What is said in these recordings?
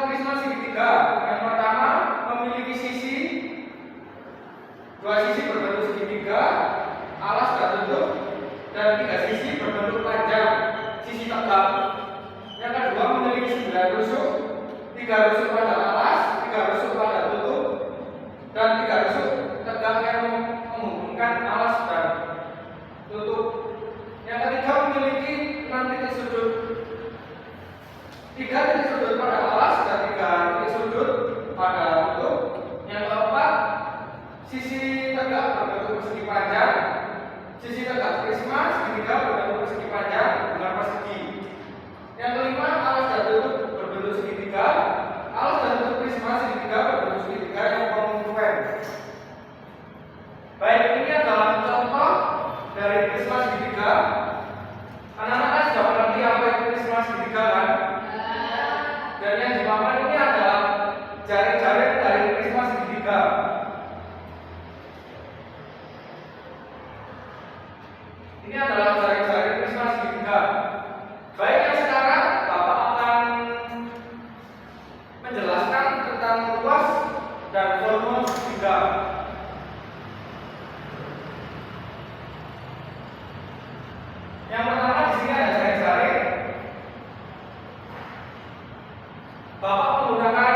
prisma segitiga. Yang pertama memiliki sisi, dua sisi berbentuk segitiga, alas tertutup, dan tiga sisi berbentuk panjang, sisi tegak. Yang kedua memiliki 9 rusuk, 3 rusuk pada alas, 3 rusuk pada tutup, dan 3 rusuk tegak yang menghubungkan alas dan tutup. Yang ketiga memiliki 6 titik sudut, 3 titik sudut pada alas dan 3 titik sudut pada tutup. Yang keempat, sisi tegak berbentuk persegi panjang, sisi tegak prisma segitiga berbentuk persegi panjang dengan persegi. Yang kelima, alas dan tutup berbentuk segitiga, alas dan tutup prisma segitiga berbentuk segitiga yang kongruen. Baik, ini adalah contoh dari prisma segitiga. Anak-anak kan sudah mengerti apa itu prisma segitiga kan? Dan yang dimakan ini adalah jaring-jaring dari prisma segitiga. Ini adalah jaring-jaring prisma segitiga. Baik, yang sekarang Bapak akan menjelaskan tentang luas dan volume segitiga. Yang pertama di sini ada jaring-jaring. Bapak menggunakan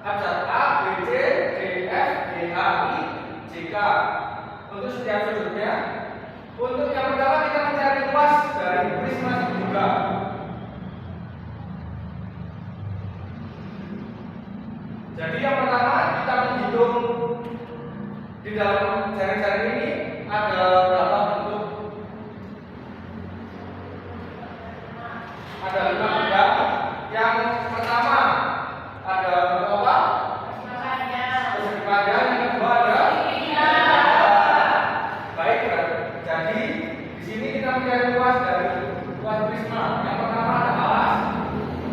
abjad A, B, C, D, F, G, H, I, J, K untuk setiap sudutnya. Untuk yang pertama kita mencari luas dari prisma segitiga. Jadi yang pertama kita menghitung di dalam jaring-jaring ini ada berapa bentuk? Ada 5 benda. Yang pertama ada bentuk apa? Persegi panjang. Yang kedua ada baik, jadi di sini kita mencari luas dari luas prisma. Yang pertama ada alas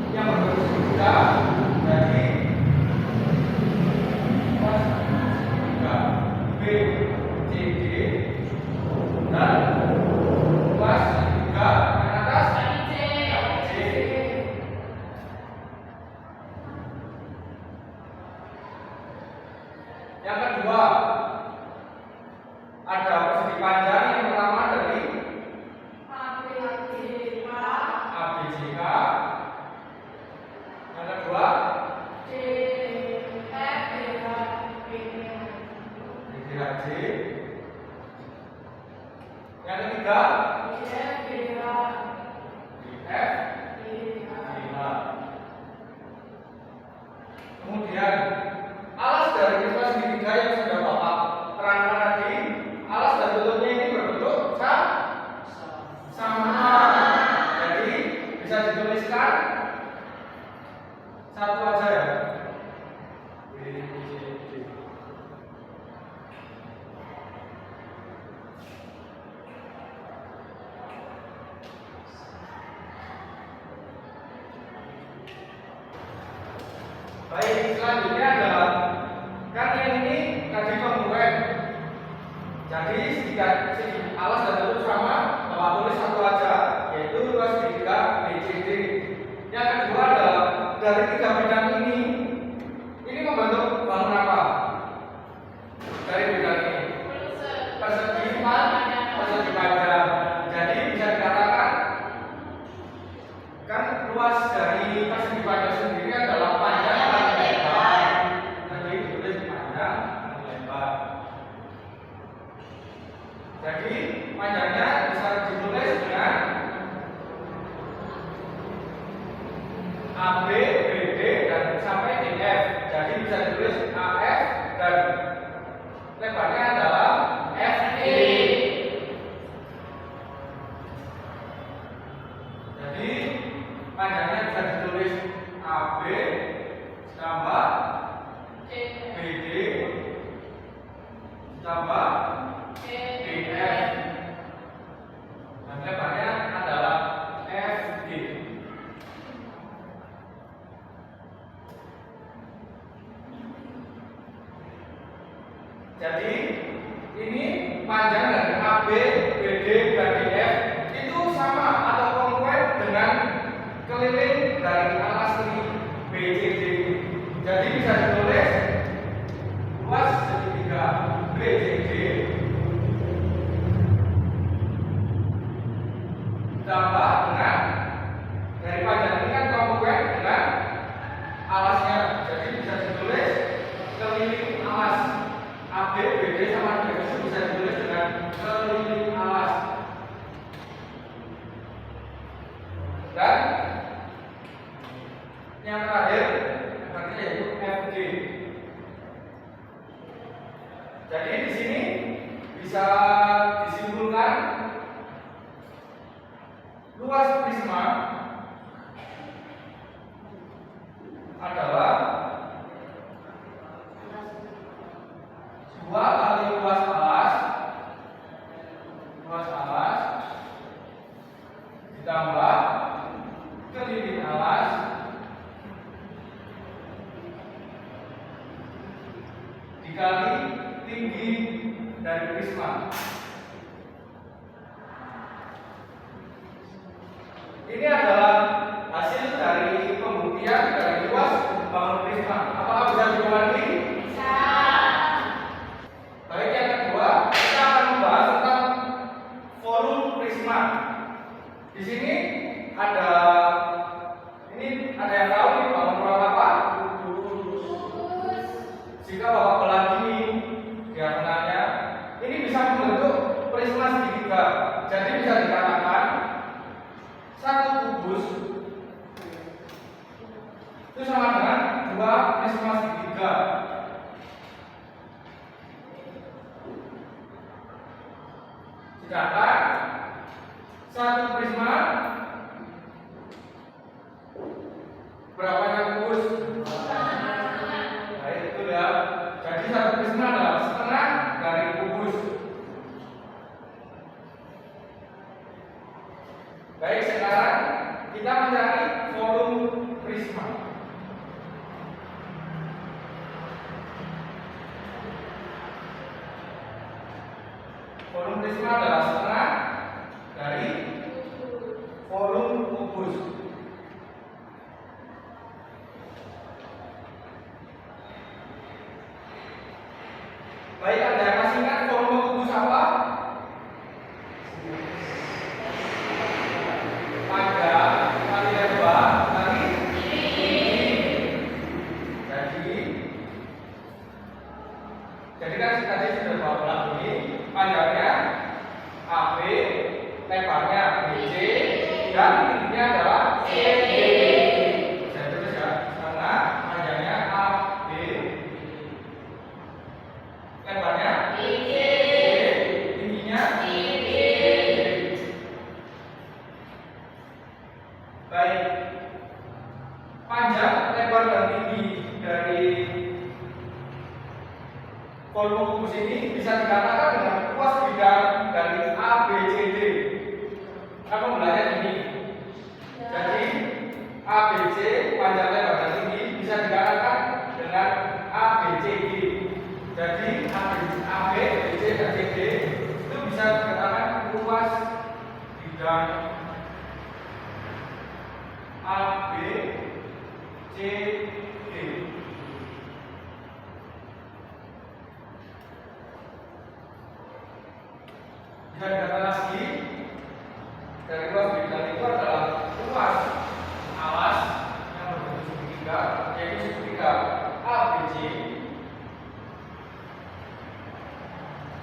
yang berbentuk segitiga. Jadi luas segitiga B, C, D, dan luas segitiga yang atas C. Yang kedua ada persegi panjang. Yang pertama dari ABCK. Yang kedua DHJ. Yang ketiga DF. Kemudian alas dari prisma segitiga yang sudah Bapak terangkan tadi, alas dan tutupnya ini berbentuk sama. Jadi bisa dituliskan satu aja ya. B, C, D. Baik, selanjutnya adalah kan yang ini tadi kongruen. Jadi segi alas dan tutup sama, Bapak tulis satu aja, yaitu luas segitiga BCD. Yang kedua adalah dari 3 bidang ini membentuk bangun apa? Dari bidang ini persegi panjang. Jadi bisa dikatakan kan luas dari persegi panjang sendiri adalah panjang dan lebar. Jadi ditulis panjang dan lebar. Jadi panjangnya bisa ditulis dengan AB, BD dan sampai DF. Jadi bisa ditulis AF dan lebarnya adalah FE. Jadi panjangnya bisa ditulis AB tambah BD tambah DF dan lebarnya adalah FG. Jadi ini panjang dari AB, BD, dan DF itu sama atau kongruen dengan keliling dari alas keliling alas. Dan yang terakhir artinya yaitu FG. Jadi di sini bisa disimpulkan luas prisma adalah 2 kali luas alas ditambah keliling alas dikali tinggi dari prisma. Ini adalah hasil dari pembuktian dari luas bangun prisma. Apakah bisa diulangi? Bisa. Baik, yang kedua kita akan membahas tentang volume prisma. Di sini ada yang tahu nih bangun ruang apa? Jika Bapak belah gini diagonalnya, ini bisa membentuk prisma segitiga. Jadi bisa dikatakan satu kubus itu sama dengan 2 prisma segitiga. Sedangkan satu prisma berapanya kubus? Baik, itu ya. Jadi satu prisma adalah setengah dari kubus. Baik, sekarang kita mencari volume prisma. Volume prisma adalah setengah dari volume kubus. Baik, ada yang masih ingat volume kubus apa? Panjang kali lebar kali jadi kan tadi sudah bawa ulang ini, panjangnya AB, lebarnya BC, dan tingginya adalah CD. Saya tulis ya, karena panjangnya AB, lebarnya BC, tingginya CD. Baik, panjang, lebar, dan tinggi dari volume kubus ini bisa dikatakan dengan luas bidang dari ABCD. Kamu belajar ini. Jadi ABC panjang, lebar, dan tinggi bisa dikatakan dengan ABCD. Jadi AB, BC, dan CD itu bisa dikatakan luas bidang ABCD. Bisa dikatakan lagi dari luas bidang itu adalah luas alas yang berbentuk segitiga, yaitu segitiga ABC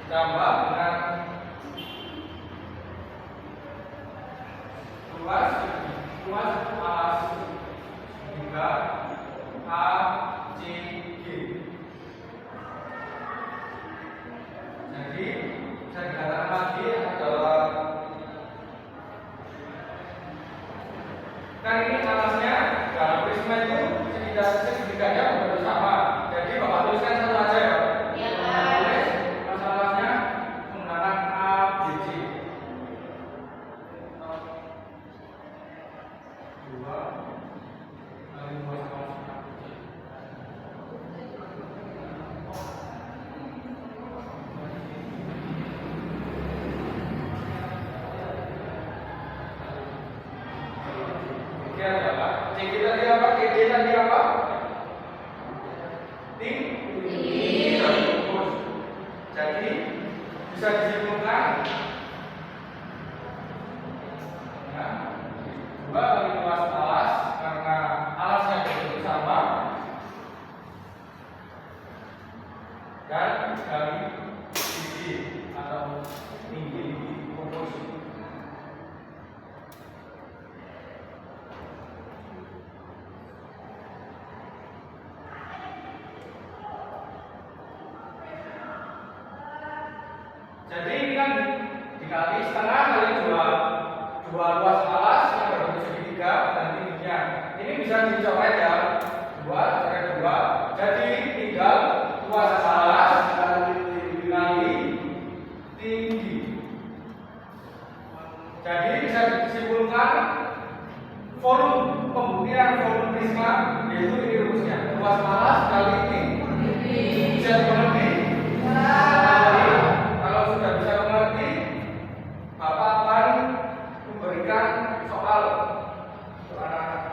ditambah dengan luas alas segitiga ACG. Jadi bisa dikatakan lagi adalah kan ini alasnya dalam prisma itu segitiganya berbentuk sama. Jadi Bapak tuliskan satu aja ya. Tulis masalahnya menggunakan ABC. 2 kali luas alas ABC. CG tadi apa? GD tadi apa? Tinggi. Jadi bisa disimpulkan ya, 2 kali luas alas karena alasnya berbentuk sama dan kali tinggi atau tinggi komposisi. Jadi ini kan dikali setengah kali dua luas alas yang berbentuk segitiga dan tingginya. Ini bisa dicoret ya, coret dua. Jadi tinggal luas alas kali tinggi. Jadi bisa disimpulkan volume pembuktian volume prisma yaitu ini rumusnya, luas alas kali tinggi. Bisa dimengerti? Kalau sudah bisa mengerti, Bapak akan memberikan soal untuk anak-anak.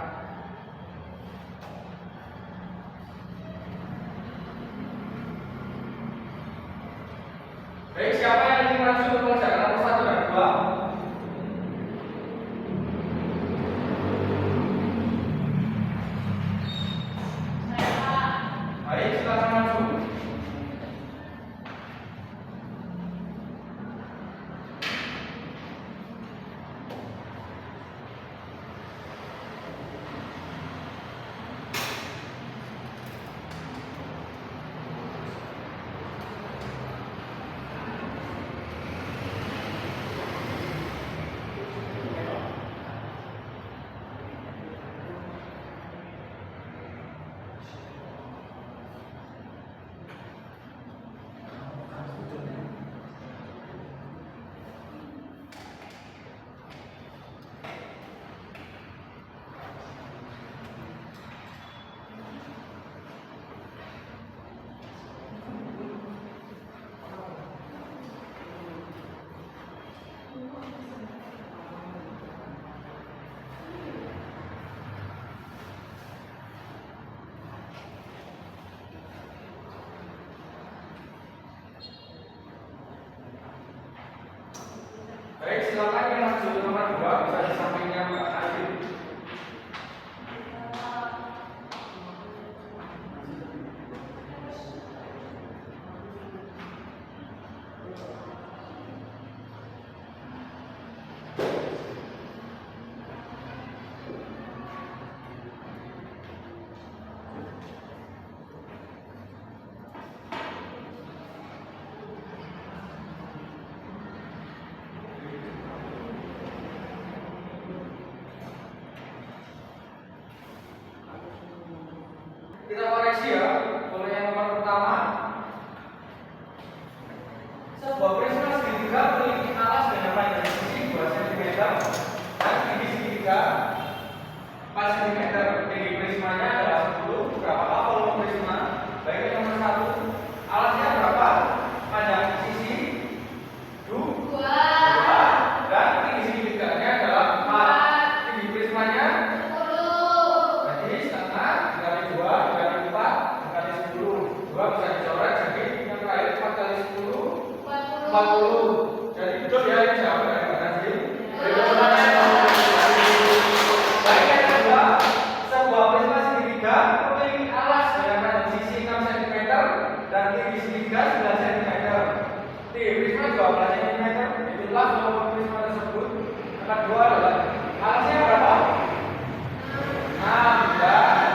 Baik, siapa yang ingin maju untuk pelajaran nomor 1 dan 2? Baik, silakan maju. Baik, silakan yang maju nomor 2 bisa di sampingnya Mbak Najib. Kita koreksi ya, mulai yang nomor pertama. Sebuah prisma segitiga memiliki alas dengan panjang sisi 2 cm dan tinggi segitiga 4 cm. Tinggi prismanya adalah 10. Berapakah volume prisma? Baik, yang nomor 1. Alasnya berapa? Panjang sisi 2 dan tinggi segitiganya adalah 4. Tinggi prismanya 10. Jadi setengah dikali 2 dikali 4 dikali 10. 2 bisa dicoret, jadi yang terakhir 4 kali 10 40. Jadi betul ya ini jawaban dari Mbak Najib. Baik, yang kedua, sebuah prisma segitiga memiliki alas dengan panjang sisi 6 cm dan tinggi segitiga 9 cm. Tinggi prisma 12 cm. Itulah volume prisma tersebut. Yang kedua adalah alasnya berapa? 6 dan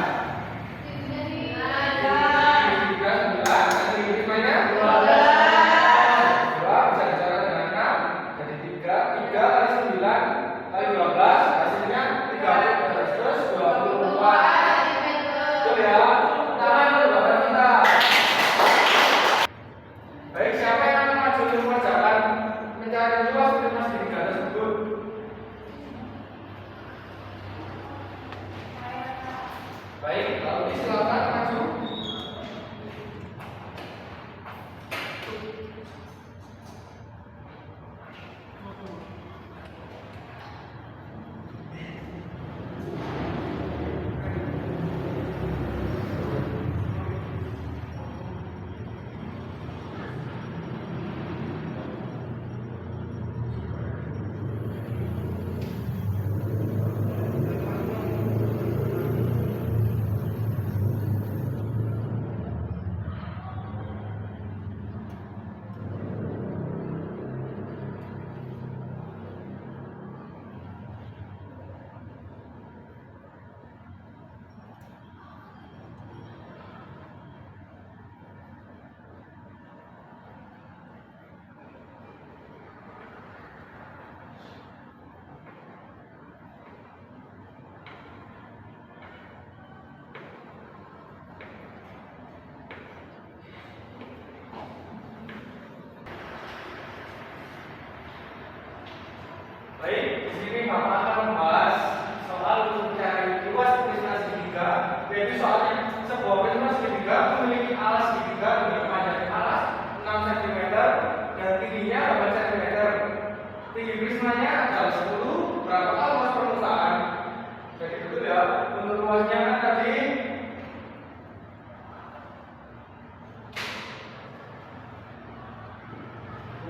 baik, siapa yang akan maju untuk mengerjakan pencarian luas prisma segitiga tersebut?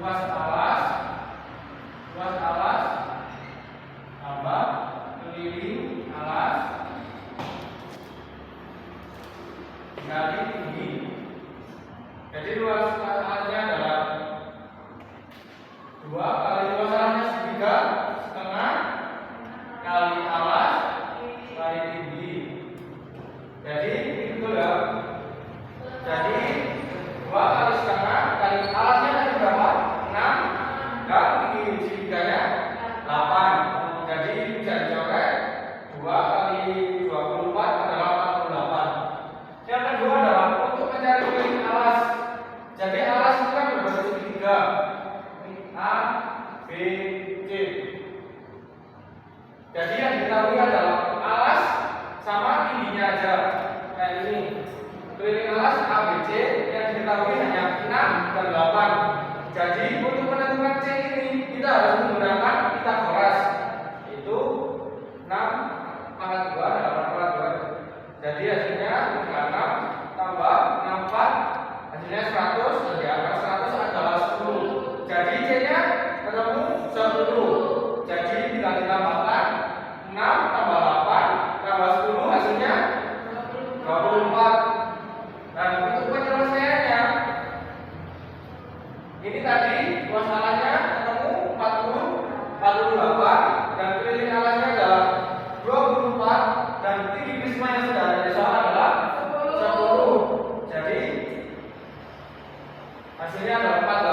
luas alas tambah keliling alas dikali tinggi. Jadi luas alasnya adalah 2 kali luas alasnya segitiga setengah kali alas kali tinggi. Jadi betul ya. Jadi 2 kali setengah kali alasnya tadi berapa? 6 dan tinggi segitiganya 8. Jadi bisa dicoret 2 kali 24 adalah 48. Yang kedua adalah untuk mencari keliling alas. Jadi alas itu kan berbentuk segitiga. A, B, C. Jadi yang diketahui adalah alas sama tingginya aja. Kayak ini. Keliling alas A, B, C yang diketahui hanya 6 dan 8. Jadi untuk menentukan C ini kita harus menggunakan Pitagoras, yaitu 6 pangkat 2 dan 8 pangkat 2. Jadi hasilnya 36 tambah 64 hasilnya 100 dan di angka 100 adalah 10. Jadi C-nya ketemu 10. Jadi tinggal ditambahkan 6 tambah 8 tambah 10 hasilnya 24. Dan untuk penyelesaiannya ini tadi luas alasnya ketemu 48 dan keliling alasnya adalah 24 dan tinggi prisma yang sudah ada di sana adalah 10. Jadi hasilnya adalah 14.